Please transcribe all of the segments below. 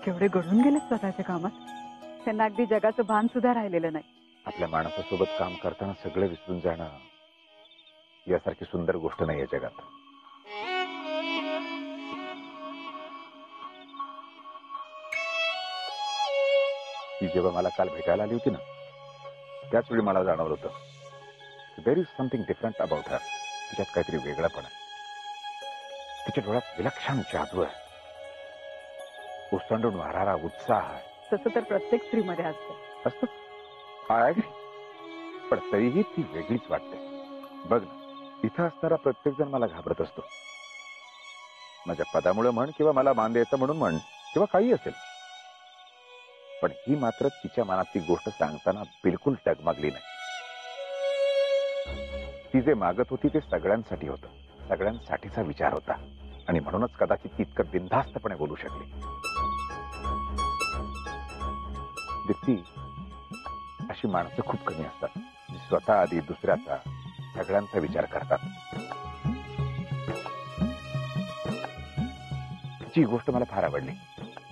केवढे घडून गेले स्वतःच्या कामात, त्यांना अगदी जगाचं भान सुद्धा राहिलेलं नाही. आपल्या माणसासोबत काम करताना सगळे विसरून जाणं यासारखी सुंदर गोष्ट नाही आहे जगात. ती जेव्हा मला काल भेटायला आली होती ना, त्याच वेळी मला जाणवलं होतं there is something different about her. तिच्यात काहीतरी वेगळापण आहे. तिच्या डोळ्यात विलक्षण जादू आहे, ओसंडून वाहणारा उत्साह आहे. तसं तर प्रत्येक स्त्रीमध्ये असतं. पण तरीही ती वेगळीच वाटते. बघ ना, इथं असणारा प्रत्येक जण मला घाबरत असतो. माझ्या पदामुळे म्हण किंवा मला मान द्यायचं म्हणून म्हण किंवा काही असेल, पण ही मात्र तिच्या मनातली गोष्ट सांगताना बिलकुल डगमगली नाही. ती जे मागत होती ते सगळ्यांसाठी होतं, सगळ्यांसाठीचा विचार होता, आणि म्हणूनच कदाचित ती इतकं बिनधास्तपणे बोलू शकली. दीप्ती, अशी माणसं खूप कमी असतात जी स्वतः आधी दुसऱ्याचा, सगळ्यांचा विचार करतात. तिची गोष्ट मला फार आवडली.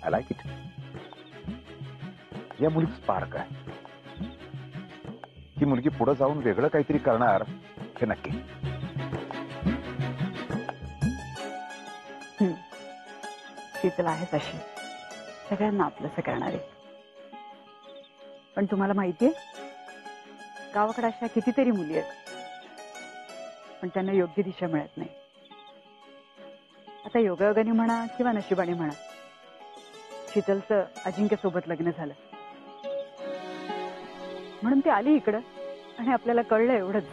I like it. या मुलीत स्पार्क आहे. ही मुलगी पुढे जाऊन वेगळं काहीतरी करणार हे नक्की. शीतल आहेच अशी, सगळ्यांना आपलंसं करणारी. पण तुम्हाला माहितीये, गावाकडे अशा कितीतरी मुली आहेत, पण त्यांना योग्य दिशा मिळत नाही. आता योगायोगाने म्हणा किंवा नशिबाने म्हणा, शीतलचं अजिंक्य सोबत लग्न झालं, म्हणून ती आली इकडं आणि आपल्याला कळलं एवढंच.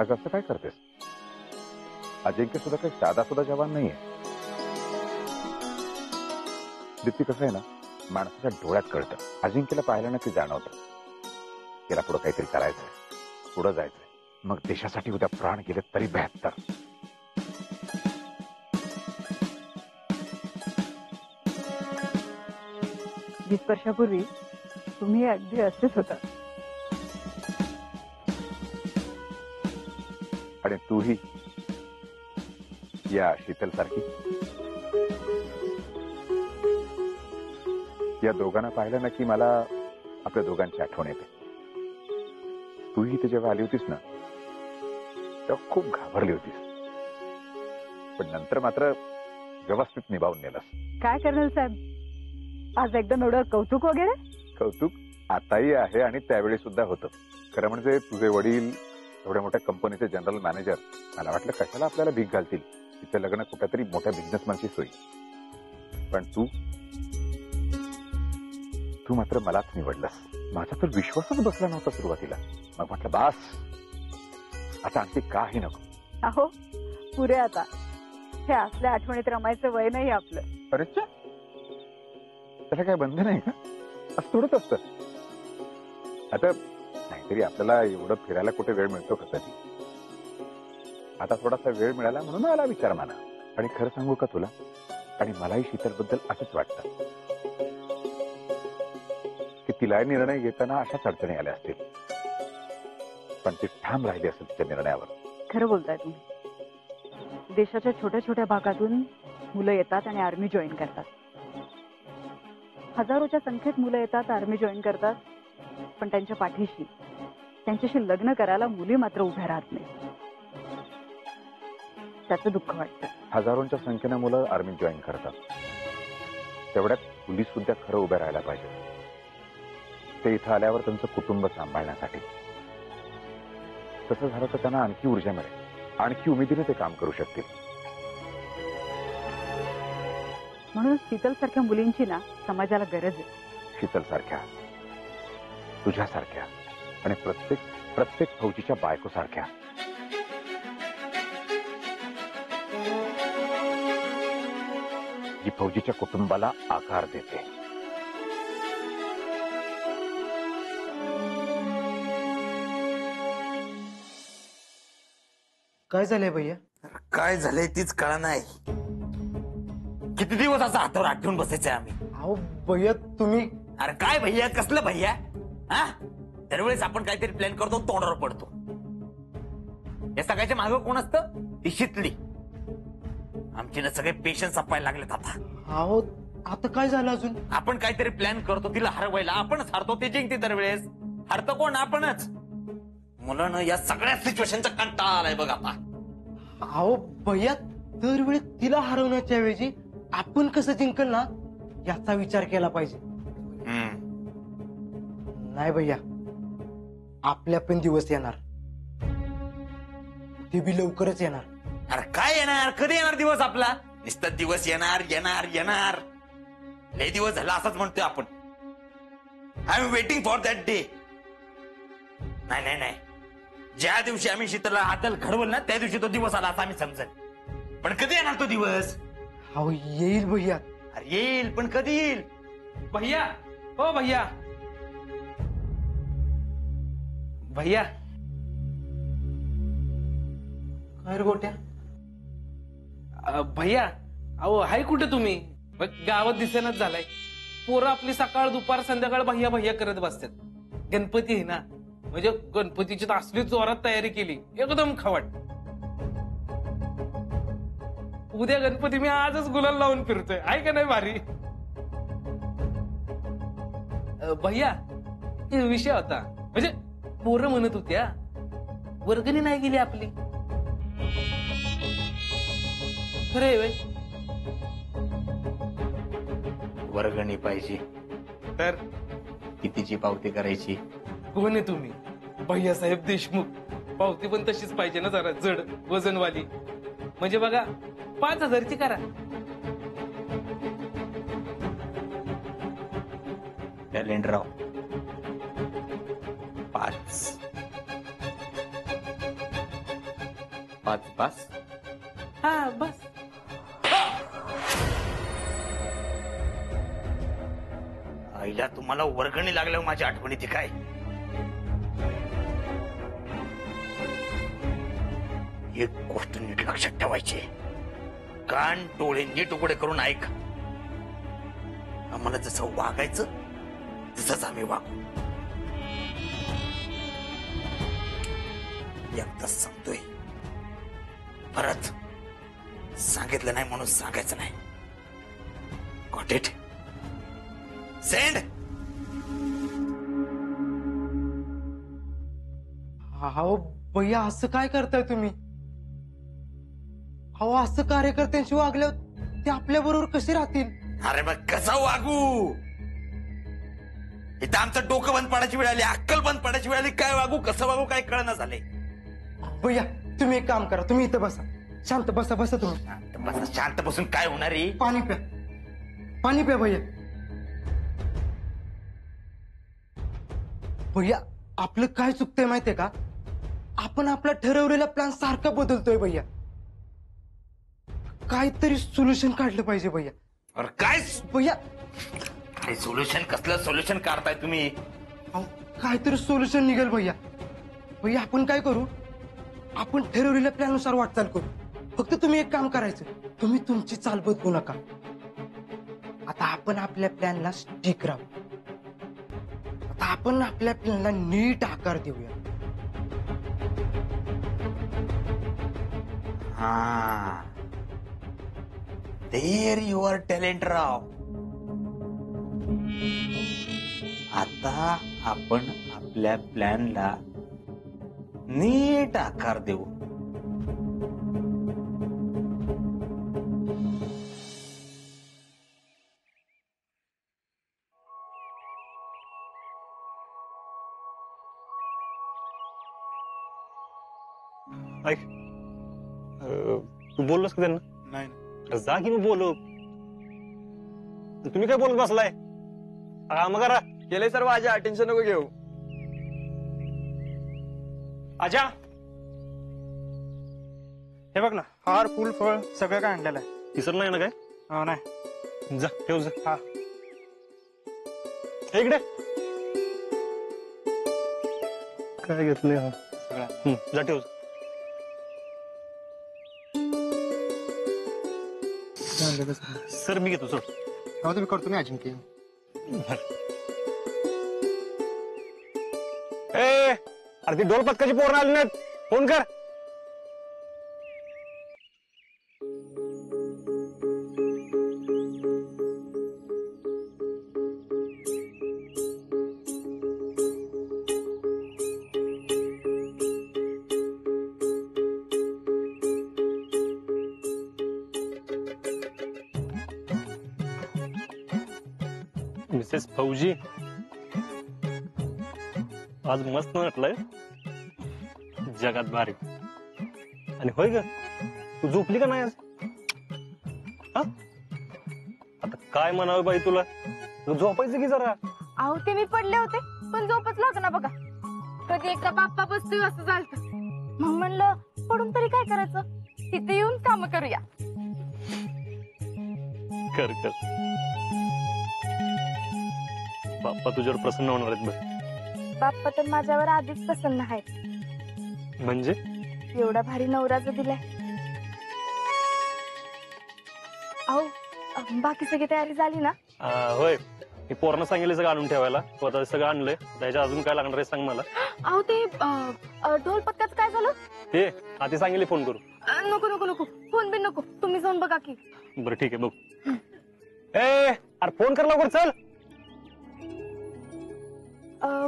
आज असं काय करतेस? अजिंक्य सुद्धा काही साधा सुद्धा जवान नाहीये. दीप्ती, कसं आहे ना, माणसाच्या डोळ्यात कळतं. अजिंक्यला पाहिलं ना की जाणवतं त्याला पुढं काहीतरी करायचंय, पुढं जायचंय. मग देशासाठी उद्या प्राण गेले तरी 72. 20 वर्षापूर्वी तुम्ही अगदी असेच होता. आणि तूही या शीतल सारखी. या दोघांना पाहिलं ना की मला आपल्या दोघांची आठवण येते. तूही इथे जेव्हा आली होतीस ना, तेव्हा खूप घाबरली होतीस, पण नंतर मात्र व्यवस्थित निभावून नेलंस. काय करणार साहेब, आज एकदम एवढं कौतुक वगैरे? कौतुक आताही आहे आणि त्यावेळी सुद्धा होतं. खरं म्हणजे तुझे वडील एवढ्या मोठ्या कंपनीचे जनरल मॅनेजर, मला वाटलं कशाला आपल्याला भीक घालतील, तिचं लग्न कुठेतरी मोठ्या बिझनेसमॅनशी सोयी. पण तू मात्र मलाच निवडलंस. माझा तर विश्वासच बसला नव्हता सुरुवातीला. मग म्हटलं बास, आता आणखी काही नको. अहो पुरे आता, हे असल्या आठवणीत रमायचं वय नाही आपलं. अरे त्याला काय बंधन आहे का? असं थोडंच असतं. आता नाहीतरी आपल्याला एवढं फिरायला कुठे वेळ मिळतो का कधी? आता थोडासा वेळ मिळाला म्हणून आला विचार माना. आणि खरं सांगू का तुला, आणि मलाही शीतलबद्दल असंच वाटतं की तिला निर्णय घेताना अशाच अडचणी आल्या असतील, पण ती ठाम राहिली असेल तिच्या निर्णयावर. खरं बोलताय तुम्ही. देशाच्या छोट्या छोट्या भागातून मुलं येतात आणि आर्मी जॉईन करतात. हजारोच्या संख्येत मुलं येतात, आर्मी जॉईन करतात, पण त्यांच्या पाठीशी, त्यांच्याशी लग्न करायला मुली मात्र उभ्या राहत नाही. त्याचं दुःख वाटतं. हजारोंच्या संख्येने मुलं आर्मी जॉईन करतात, तेवढ्यात पोलीस सुद्धा खरं उभ्या राहायला पाहिजे. ते इथं आल्यावर त्यांचं कुटुंब सांभाळण्यासाठी. तसं झालं तर त्यांना आणखी ऊर्जा मिळेल, आणखी उमेदीने ते काम करू शकतील. म्हणून शीतल सारख्या मुलींची ना समाजाला गरज आहे. शीतल सारख्या, तुझ्यासारख्या, आणि प्रत्येक फौजीच्या बायको सारख्या. जी फौजीच्या कुटुंबाला आकार देते, काय झालंय भैया? काय झालंय तीच कळा नाही. किती दिवस असं हातावर हात ठेवून बसायचंय आम्ही? अहो भैया तुम्ही. अरे काय भैया, कसलं भैया? हा, दरवेळेस आपण काहीतरी प्लॅन करतो, तोंडावर पडतो. या सगळ्याच्या मागं कोण असतं? ती शितली. आमचे ना सगळे पेशन्स संपायला लागलेत आता. अहो आता काय झालं अजून? आपण काहीतरी प्लॅन करतो, तिला हरवायला आपणच हारतो, ते जिंकते दरवेळेस. हरतो कोण? आपणच. मुलानं या सगळ्या सिच्युएशनचा कंटाळा आलाय बघ आता. अहो भैया, दरवेळी तिला हरवण्याच्या ऐवजी आपण कसं जिंकल ना याचा विचार केला पाहिजे. नाही भैया, आपल्या पण दिवस येणार, ते बी लवकरच येणार. अरे काय येणार? कधी येणार दिवस आपला? नुसतं दिवस येणार येणार येणार. लय दिवस झाला असंच म्हणतोय आपण. I am waiting for that day. नाही नाही नाही, ज्या दिवशी आम्ही शीतलला हाताला घडवल ना, त्या दिवशी तो दिवस आला असं आम्ही समजेल. पण कधी येणार तो दिवस? अहो येईल भैया. अरे येईल, पण कधी येईल? भैया, ओ भैया, भैया. काय रे गोट्या? भैया, अहो हाय कुठे तुम्ही? गावात दिसेनाच झालाय. पोरं आपली सकाळ दुपार संध्याकाळ भैया भैया करत बसतात. गणपती आहे ना, म्हणजे गणपतीची तर असली जोरात तयारी केली, एकदम खवट. उद्या गणपती, मी आजच गुलाल लावून फिरतोय. आहे का नाही भारी? भैया, विषय होता, म्हणजे पोरं म्हणत होत्या वर्गणी नाही गेली आपली. खरे वे वर्गणी पाहिजे तर कितीची पावती करायची? कोण आहे तुम्ही? भैया साहेब देशमुख. पावती पण तशीच पाहिजे ना, जरा जड वजनवाली. म्हणजे बघा, 5,000ची करा. टॅलेंटराव 5 5 हा बस. आईला तुम्हाला वर्गणी लागल्यावर माझी आठवण येते काय? एक गोष्ट नीट लक्षात ठेवायची. कान डोळे नीट उघडे करून ऐक. आम्हाला जसं वागायचं तसंच आम्ही वागू. एकदाच सांगतोय, परत सांगितलं नाही म्हणून सांगायचं नाही. Got it? सेंड. अहो भैया, असं काय करताय तुम्ही? अहो असं कार्यकर्त्यांशी वागल्यावर ते आपल्या बरोबर कसे राहतील? अरे मग कसं वागू? इथं आमचं डोकं बंद पडायची वेळ आली, अक्कल बंद पडायची वेळ आली. काय वागू, कसं वागू, काय कळना झालंय. भैया तुम्ही एक काम करा, तुम्ही इथं बसा, शांत बसा. बसा तुम्ही. शांत बसून काय होणार आहे? पाणी प्या, पाणी प्या भैया. भैया आपलं काय चुकतंय माहितीये का? आपण आपला ठरवलेला प्लॅन सारखा बदलतोय भैया. काहीतरी सोल्युशन काढलं पाहिजे भैया. अरे काय भैया, काय सोल्युशन? कसलं सोल्युशन काढताय तुम्ही? काहीतरी सोल्युशन निघेल भैया. भैया आपण काय करू, आपण ठरवलेल्या प्लॅन नुसार वाटचाल करू. फक्त तुम्ही एक काम करायचं, तुम्ही तुमची चाल बदलू नका. आता आपण आपल्या प्लॅनला स्टिक राहू. आता आपण आपल्या प्लॅनला नीट आकार देऊया. हा, देअर युअर टॅलेंट राव. आता आपण आपल्या प्लॅनला नीट आकार देऊ. ऐक, तू बोललोस का त्यांना? नाही. अरे जा की, मी बोलू. तुम्ही काय बोलत बसलाय? मग करा. केले सर्व आजा, टेन्शन नको घेऊ. आजा, हे बघ ना, हार फुल फळ सगळं काय आणलेलं आहे. तिसरं नाही ना काय? हो नाही. जा ठेव जा. हा, इकडे काय घेतलंय? हा, जा ठेव जा. सर मी घेतो सोड. तुम्ही करतो मी अजिंक्य. ए अरे ती ढोल पथकाची पोरं आली नाहीत, फोन कर. मिसेस फौजी आज मस्त म्हटलंय, जगात भारी. आणि होय ग, तू झोपली का नाही आज? हा आता काय म्हणावं बाई तुला, झोपायचं की जरा. अहो ते मी पडले होते पण झोपच लागना बघा. कधी एकदा बाप्पा बसतोय असं झालं, मग म्हणलं पडून तरी काय करायचं, तिथे येऊन काम करूया. कर कर, बाप्पा तुझ्यावर प्रसन्न होणार आहेत बघ. बाप्पा तर माझ्यावर आधीच प्रसन्न आहेत. म्हणजे एवढा भारी नवरा जो दिलाय. अहो बाकी सगळी तयारी झाली ना? होय, मी पोरांना सांगितलं सगळं आणून ठेवायला. तू आता सगळं आणलंय, त्याच्या अजून काय लागणार आहे सांग मला. अहो ते ढोल पथकाचं काय झालं? ते आधी सांगितले फोन करू. नको नको नको, फोन बिन नको, तुम्ही जाऊन बघा की. बरं ठीक आहे, बघ. ए अरे फोन कर लवकर, चल.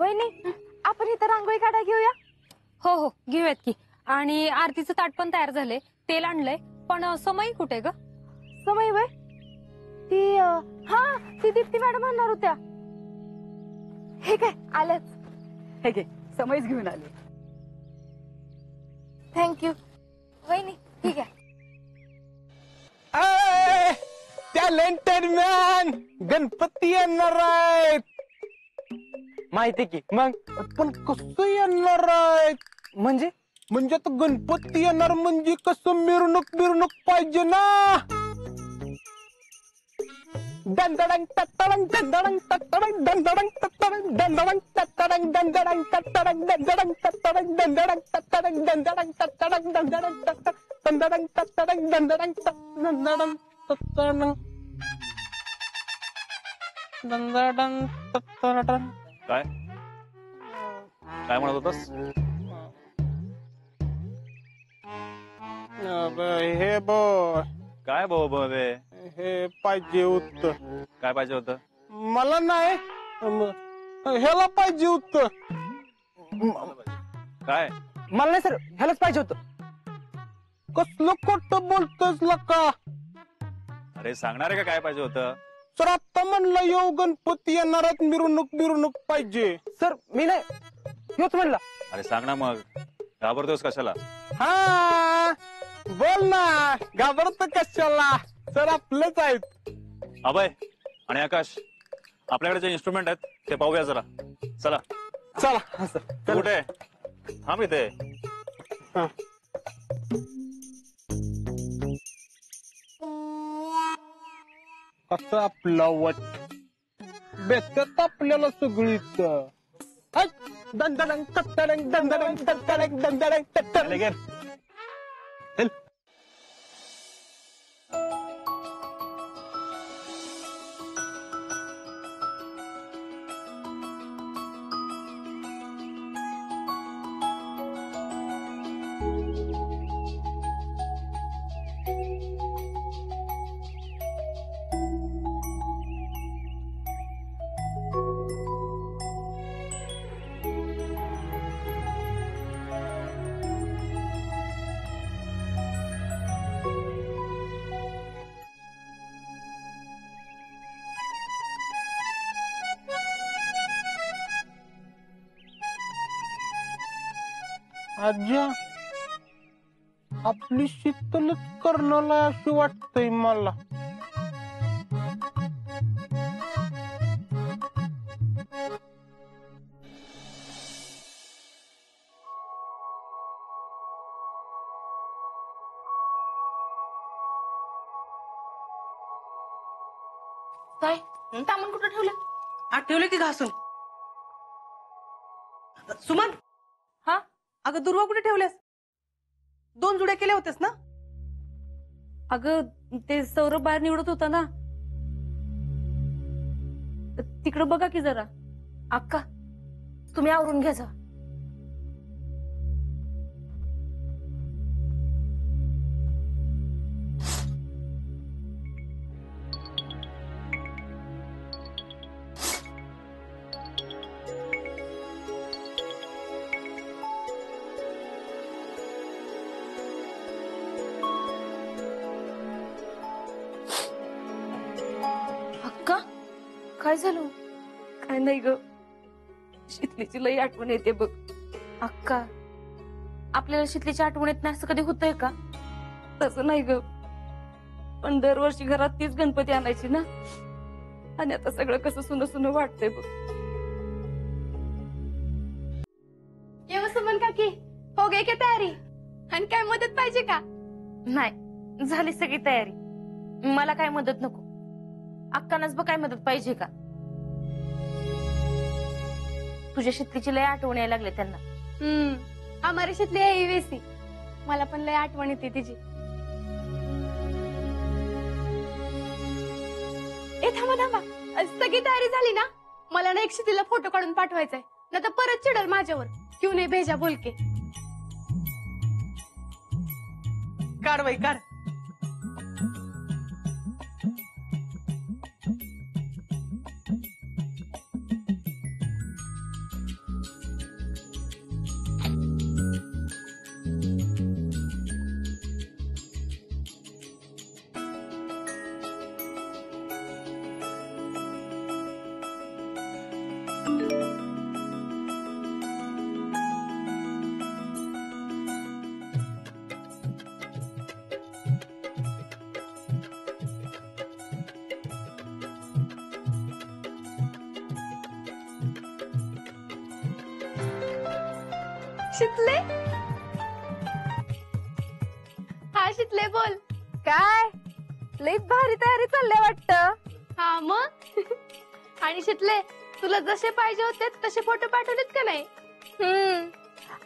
वहिनी आपण इथं रांगोळी काढा घेऊया. हो हो घेऊयात की. आणि आरतीचं ताट पण तयार झालंय, तेल आणलंय. पण समय कुठे ग? समय वय ती हा ती दीप्ती मॅडम म्हणणार होत्या. हे काय आल्याच. हे घे, समयच घेऊन आले. थँक्यू वहिनी. ठीक आहे. टॅलेंटेड मॅन, गणपती येणार आहेत. माहिती की मग, पण कसं येणार आहेत? म्हणजे आता गणपती येणार म्हणजे कसं मिरवणूक पाहिजे ना. दंदडंग तत्तडंग दंदडंग तत्तडंग दंदडंग तत्तडंग दंदडंग तत्तडंग दंदडंग तत्तडंग दंदडंग तत्तडंग दंदडंग तत्तडंग दंदडंग तत्तडंग दंदडंग दंदडंग तत्तडंग दंदडंग दंदडंग तत्तडंग दंदडंग तत्तडंग. काय काय म्हणत होतास? हे बो काय बाबा हे पाहिजे उत्तर. काय पाहिजे होतं? मला नाही, ह्याला पाहिजे उत्तर. काय? मला नाही सर, ह्यालाच पाहिजे होतं. कसलं खोटं बोलतोस लका. अरे सांगणार आहे का काय पाहिजे होतं? सर आता म्हणलं येऊ गणपती येणारात, मिरवणूक पाहिजे. सर मी नाही, हेच म्हणला. अरे सांग ना मग, घाबरतोस कशाला? हा बोल ना, घाबरत कशाला. सर आपलेच आहेत. अभय आणि आकाश, आपल्याकडे जे इन्स्ट्रुमेंट आहेत ते पाहूया जरा. चला चला. तू कुठे आहे? थांब इथे. कसं आपलं वट बेतात आपल्याला सगळीच. दंदडंग तत्तडंग दंदडंग तत्तडंग दंदडंग तत्तडंग. आज्या आपली शीतलच करणाला अशी वाटतंय मला. काय तामण कुठं ठेवलं? ठेवलं की घासून. सुमन. हा अगं दुर्वा कुठे ठेवल्यास? 2 जुड्या केल्या होत्यास ना? अगं ते सौरभ बाहेर निवडत होता ना, तिकडं बघा की जरा. अक्का तुम्ही आवरून घ्या जा. अक्का काय झालं? काय नाही ग, शीतलीची लई आठवण येते बघ. अक्का आपल्याला शीतलीची आठवण येत नाही असं कधी होतंय का? तसं नाही ग, पण दरवर्षी घरात तीच गणपती आणायची ना, आणि आता सगळं कसं सुन सुन वाटतंय बघ. येऊ सुमन काकी, हो गई क्या तयारी? आणि काय मदत पाहिजे का? नाही, झाली सगळी तयारी. मला काय मदत नको. अक्कांनाच बघ काय मदत पाहिजे का? तुझ्या शीतलीची लय आठवण यायला लागले त्यांना. हमारी शीतली आहे ही वैसी. मला पण लय आठवण येते तिची. ए थांबा थांबा, सगळी तयारी झाली ना? मला ना एक शीतलीला फोटो काढून पाठवायचाय, नाही तर परत चिडल माझ्यावर. क्यों नाही भेजा बोल के. काढ बाई काढ. शीतले, हा शीतले बोल. काय लई भारी तयारी चालल्या वाटत. हा मग. आणि शीतले, तुला जसे पाहिजे होते तसे फोटो पाठवलेत का नाही?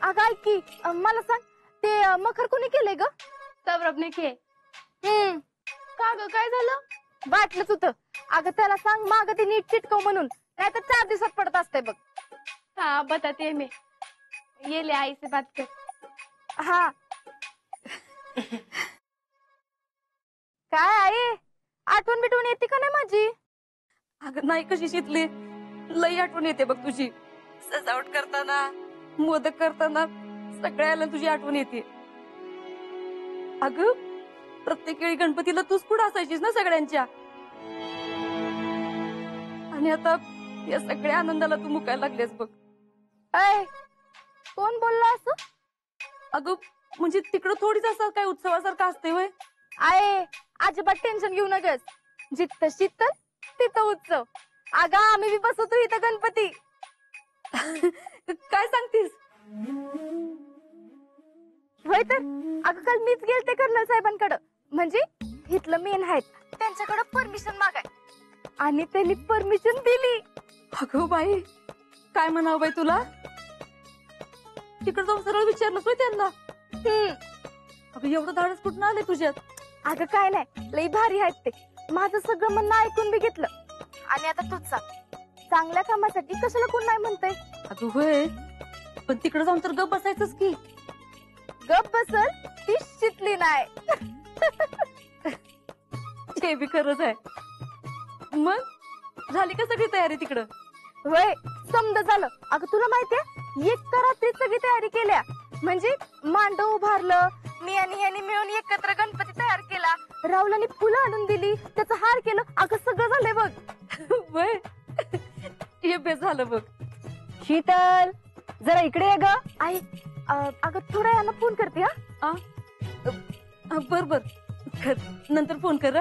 अगं ऐक की, मला सांग ते मखर कोणी केलंय ग? सौरभने के. का ग काय झालं? वाटलंच होतं. अगं त्याला सांग माग ते नीट चिटकव म्हणून, नाही तर 4 दिवसात पडत असते बघ. हाँ बताते मैं. ये ले आई से बात कर. हा. काय आई, आठवण बिटवून येते का नाही माझी? अगं नाही कशी शीतली, लई आठवण येते बघ तुझी. सजावट करताना, मोदक करताना सगळ्याला तुझी आठवण येते. अगं प्रत्येक वेळी गणपतीला तूच पुढे असायचीस ना सगळ्यांच्या, आणि आता या सगळ्या आनंदाला तू मुकायला लागलेस बघ. ऐ कोण बोलला असं? अगं म्हणजे तिकडं थोडीच असं काय उत्सवासारखं असते वय. आय अजिबात टेन्शन घेऊ नकस. जिथं शीतल तिथं उत्सव. अगं आम्ही बी बसवतो इथं गणपती. काय सांगतीस? होय तर. अगं काल मीच गेलते कर्नल साहेबांकडं, म्हणजे इथलं मेन आहेत, त्यांच्याकडे परमिशन मागाय, आणि त्यांनी परमिशन दिली. अगं बाई काय म्हणावं बाई तुला? तिकडे जाऊन सरळ विचारलंच होय त्यांना? अगं एवढं धाडस कुठून आले तुझ्यात? अगं काय नाही, लई भारी आहेत ते. माझं सगळं म्हणणं ऐकून बी घेतलं. आणि आता तूच सांग, चांगल्या कामासाठी कशाला कोण नाही म्हणतंय? अगं होय, पण तिकडे जाऊन तर गप बसायचंच की. गप बसल ती शीतली नाही. ते बी खरंच आहे. मग झाली का सगळी तयारी तिकडं? होय समजा झालं. अगं तुला माहितीये, एक रात्री सगळी तयारी केल्या, म्हणजे मांडव उभारलं, मी आणि ह्यानी मिळून एकत्र गणपती तयार केला, राहुलानी फुलं आणून दिली, त्याचा हार केलं. अगं सगळं झालंय बघ. वय हे बेस झालं बघ. शीतल जरा इकडे ये ग. आई अगं थोड्या यांना फोन करते. हा बर बर, नंतर फोन कर.